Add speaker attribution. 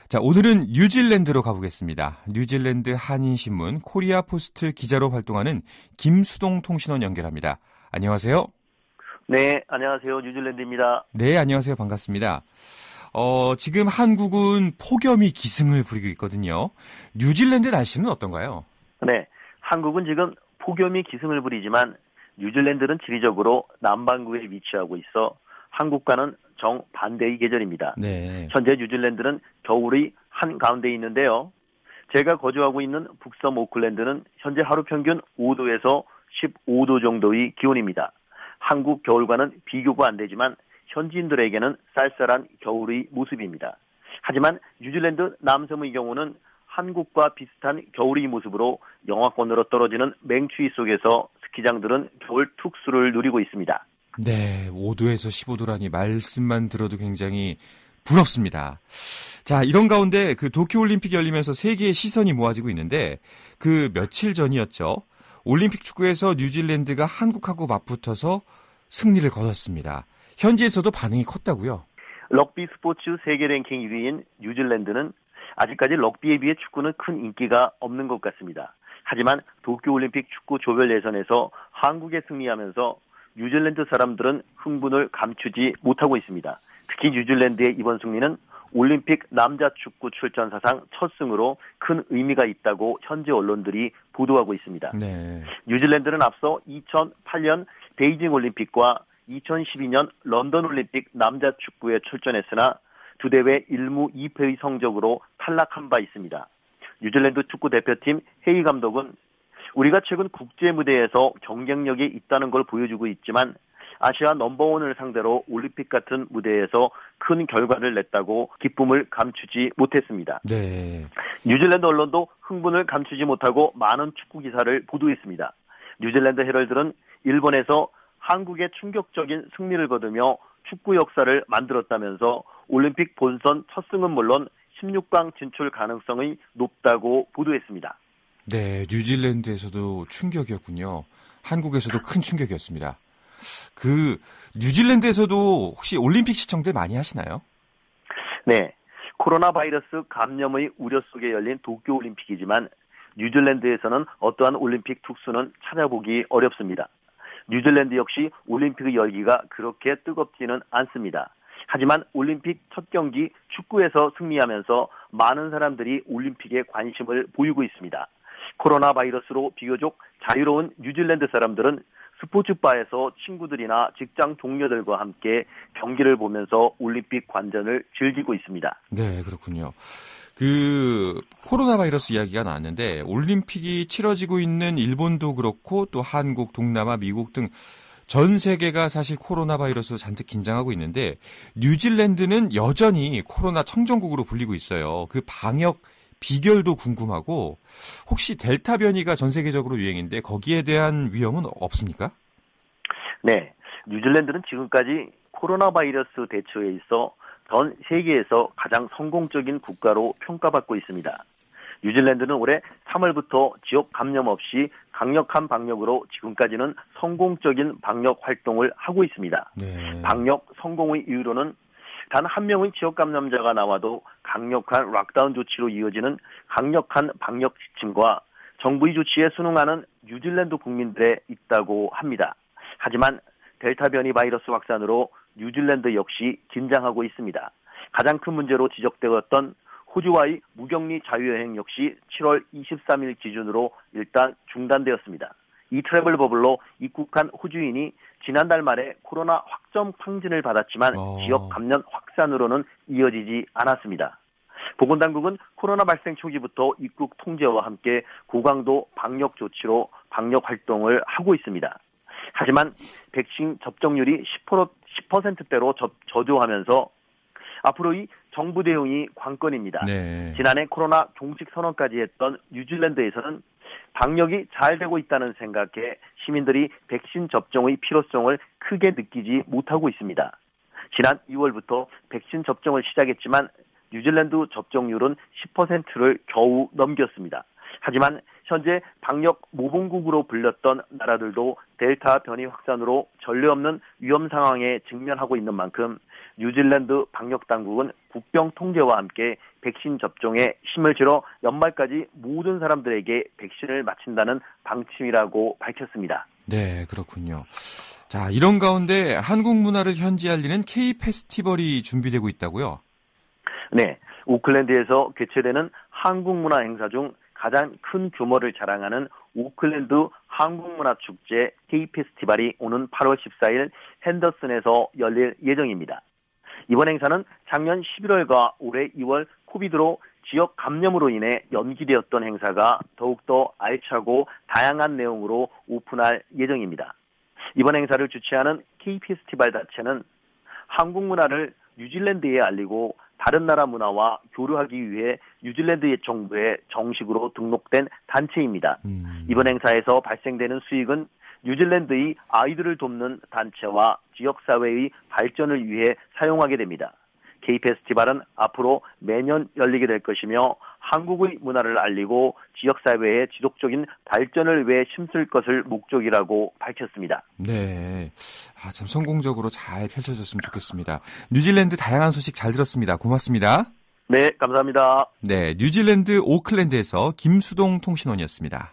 Speaker 1: 자, 오늘은 뉴질랜드로 가보겠습니다. 뉴질랜드 한인신문 코리아 포스트 기자로 활동하는 김수동 통신원 연결합니다. 안녕하세요.
Speaker 2: 네, 안녕하세요. 뉴질랜드입니다.
Speaker 1: 네, 안녕하세요. 반갑습니다. 지금 한국은 폭염이 기승을 부리고 있거든요. 뉴질랜드 날씨는 어떤가요?
Speaker 2: 네, 한국은 지금 폭염이 기승을 부리지만 뉴질랜드는 지리적으로 남반구에 위치하고 있어 한국과는 정반대의 계절입니다.
Speaker 1: 네.
Speaker 2: 현재 뉴질랜드는 겨울의 한가운데 있는데요. 제가 거주하고 있는 북섬 오클랜드는 현재 하루 평균 5도에서 15도 정도의 기온입니다. 한국 겨울과는 비교가 안 되지만 현지인들에게는 쌀쌀한 겨울의 모습입니다. 하지만 뉴질랜드 남섬의 경우는 한국과 비슷한 겨울의 모습으로 영하권으로 떨어지는 맹추위 속에서 스키장들은 겨울 특수를 누리고 있습니다.
Speaker 1: 네, 5도에서 15도라니 말씀만 들어도 굉장히 부럽습니다. 자, 이런 가운데 그 도쿄올림픽이 열리면서 세계의 시선이 모아지고 있는데 그 며칠 전이었죠. 올림픽 축구에서 뉴질랜드가 한국하고 맞붙어서 승리를 거뒀습니다. 현지에서도 반응이 컸다고요?
Speaker 2: 럭비 스포츠 세계 랭킹 1위인 뉴질랜드는 아직까지 럭비에 비해 축구는 큰 인기가 없는 것 같습니다. 하지만 도쿄올림픽 축구 조별 예선에서 한국에 승리하면서 뉴질랜드 사람들은 흥분을 감추지 못하고 있습니다. 특히 뉴질랜드의 이번 승리는 올림픽 남자 축구 출전 사상 첫 승으로 큰 의미가 있다고 현지 언론들이 보도하고 있습니다.
Speaker 1: 네.
Speaker 2: 뉴질랜드는 앞서 2008년 베이징 올림픽과 2012년 런던 올림픽 남자 축구에 출전했으나 두 대회 1무 2패의 성적으로 탈락한 바 있습니다. 뉴질랜드 축구 대표팀 헤이 감독은 우리가 최근 국제 무대에서 경쟁력이 있다는 걸 보여주고 있지만 아시아 넘버원을 상대로 올림픽 같은 무대에서 큰 결과를 냈다고 기쁨을 감추지 못했습니다.
Speaker 1: 네.
Speaker 2: 뉴질랜드 언론도 흥분을 감추지 못하고 많은 축구 기사를 보도했습니다. 뉴질랜드 헤럴드는 일본에서 한국의 충격적인 승리를 거두며 축구 역사를 만들었다면서 올림픽 본선 첫 승은 물론 16강 진출 가능성이 높다고 보도했습니다.
Speaker 1: 네, 뉴질랜드에서도 충격이었군요. 한국에서도 큰 충격이었습니다. 뉴질랜드에서도 혹시 올림픽 시청들 많이 하시나요?
Speaker 2: 네, 코로나 바이러스 감염의 우려 속에 열린 도쿄올림픽이지만 뉴질랜드에서는 어떠한 올림픽 특수는 찾아보기 어렵습니다. 뉴질랜드 역시 올림픽의 열기가 그렇게 뜨겁지는 않습니다. 하지만 올림픽 첫 경기 축구에서 승리하면서 많은 사람들이 올림픽에 관심을 보이고 있습니다. 코로나 바이러스로 비교적 자유로운 뉴질랜드 사람들은 스포츠바에서 친구들이나 직장 동료들과 함께 경기를 보면서 올림픽 관전을 즐기고 있습니다.
Speaker 1: 네, 그렇군요. 코로나 바이러스 이야기가 나왔는데 올림픽이 치러지고 있는 일본도 그렇고 또 한국, 동남아, 미국 등 전 세계가 사실 코로나 바이러스로 잔뜩 긴장하고 있는데 뉴질랜드는 여전히 코로나 청정국으로 불리고 있어요. 그 방역 비결도 궁금하고 혹시 델타 변이가 전 세계적으로 유행인데 거기에 대한 위험은 없습니까?
Speaker 2: 네, 뉴질랜드는 지금까지 코로나 바이러스 대처에 있어 전 세계에서 가장 성공적인 국가로 평가받고 있습니다. 뉴질랜드는 올해 3월부터 지역 감염 없이 강력한 방역으로 지금까지는 성공적인 방역 활동을 하고 있습니다.
Speaker 1: 네.
Speaker 2: 방역 성공의 이유로는 단 한 명의 지역 감염자가 나와도 강력한 락다운 조치로 이어지는 강력한 방역 지침과 정부의 조치에 순응하는 뉴질랜드 국민들에 있다고 합니다. 하지만 델타 변이 바이러스 확산으로 뉴질랜드 역시 긴장하고 있습니다. 가장 큰 문제로 지적되었던 호주와의 무격리 자유여행 역시 7월 23일 기준으로 일단 중단되었습니다. 이 트래블 버블로 입국한 호주인이 지난달 말에 코로나 확정 판진을 받았지만 지역 감염 확산으로는 이어지지 않았습니다. 보건당국은 코로나 발생 초기부터 입국 통제와 함께 고강도 방역 조치로 방역 활동을 하고 있습니다. 하지만 백신 접종률이 10%대로 저조하면서 앞으로의 정부 대응이 관건입니다.
Speaker 1: 네.
Speaker 2: 지난해 코로나 종식 선언까지 했던 뉴질랜드에서는 방역이 잘 되고 있다는 생각에 시민들이 백신 접종의 필요성을 크게 느끼지 못하고 있습니다. 지난 2월부터 백신 접종을 시작했지만 뉴질랜드 접종률은 10%를 겨우 넘겼습니다. 하지만 현재 방역 모범국으로 불렸던 나라들도 델타 변이 확산으로 전례 없는 위험 상황에 직면하고 있는 만큼 뉴질랜드 방역 당국은 국병 통제와 함께 백신 접종에 힘을 실어 연말까지 모든 사람들에게 백신을 마친다는 방침이라고 밝혔습니다.
Speaker 1: 네, 그렇군요. 자, 이런 가운데 한국 문화를 현지 알리는 K 페스티벌이 준비되고 있다고요?
Speaker 2: 네, 오클랜드에서 개최되는 한국 문화 행사 중 가장 큰 규모를 자랑하는 오클랜드 한국문화축제 K 페스티벌이 오는 8월 14일 핸더슨에서 열릴 예정입니다. 이번 행사는 작년 11월과 올해 2월 코비드로 지역 감염으로 인해 연기되었던 행사가 더욱더 알차고 다양한 내용으로 오픈할 예정입니다. 이번 행사를 주최하는 K 페스티벌 자체는 한국 문화를 뉴질랜드에 알리고 다른 나라 문화와 교류하기 위해 뉴질랜드 정부에 정식으로 등록된 단체입니다. 이번 행사에서 발생되는 수익은 뉴질랜드의 아이들을 돕는 단체와 지역사회의 발전을 위해 사용하게 됩니다. K 페스티벌은 앞으로 매년 열리게 될 것이며 한국의 문화를 알리고 지역사회의 지속적인 발전을 위해 힘쓸 것을 목적이라고 밝혔습니다.
Speaker 1: 네, 참 성공적으로 잘 펼쳐졌으면 좋겠습니다. 뉴질랜드 다양한 소식 잘 들었습니다. 고맙습니다.
Speaker 2: 네, 감사합니다.
Speaker 1: 네, 뉴질랜드 오클랜드에서 김수동 통신원이었습니다.